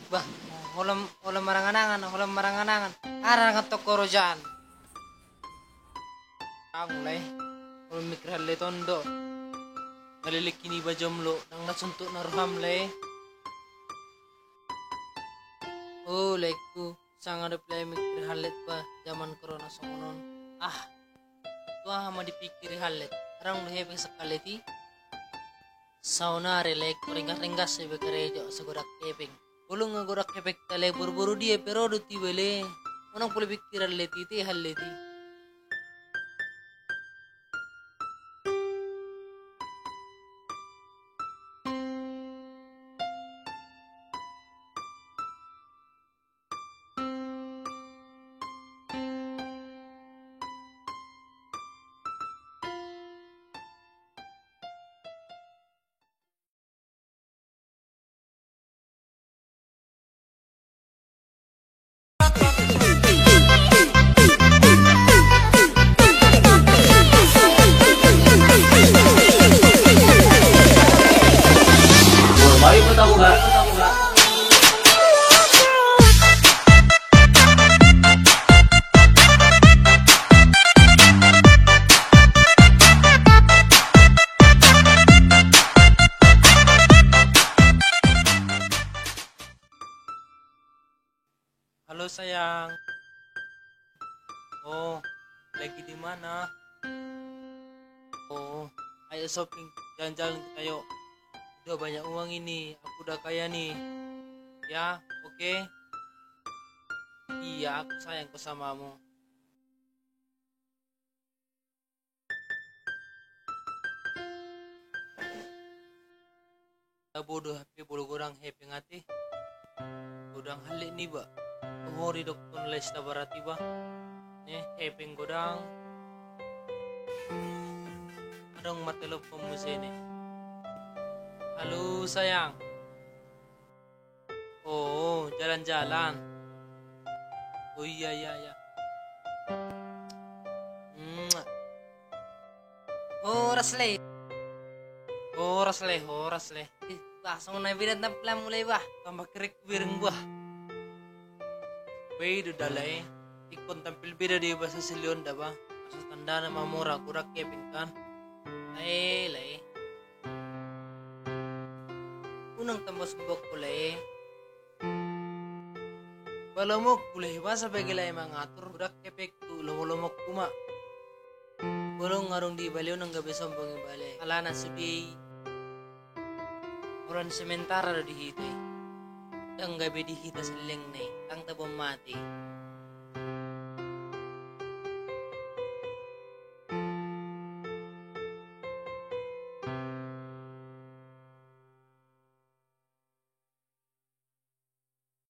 ba? Ulam maranganangan. Arang at tokoro dyan. Mulai. Ulam mikrale tondo. Nalilikini ba jomlo nang nasunto na ruhamlay. Oh, like ko. Sangat reply mikrale pa zaman corona songonon. Tua hama dipikir halet. Arang lu hepeng sekali ti. Sauna relek ringgas sebe kerejo segurak hepeng. Ulung ngagorak hepek tale buru-buru dia pero duti bele. Onang pula pikiran leti ti haleti. Mari kita buka. Halo sayang. Oh, lagi di mana? Oh, ayo shopping, jalan-jalan kita yuk. Udah banyak uang ini, aku udah kaya nih. Ya, oke? Iya, aku sayang samamu. Bodoh HP bodoh gorang HP ngati. Godang halik nih ba. Umori dokter les tabarati ba. Nih HP godang. Adong matelopon mo sini. Halo sayang. Oh, jalan-jalan. Oh iya. Oras le. Langsung na bilang na pala mulai ba? Tambah kerik bireng ba? Pwede dalay. Ikon tampil bida di ba sa silyon da ba? Asa tanda na mamura kurak keping kan? Lay. Unang tambos bok kulay. Balamok kulay ba sa pagilay mga atur kurak kepek tu lumulumok kuma. Bulong ngarong di baliw ng gabi sombong ibali. Alana sudi. Orang sementara do dihita. Ang gabi dihita sa leng na. Tang tabong mati.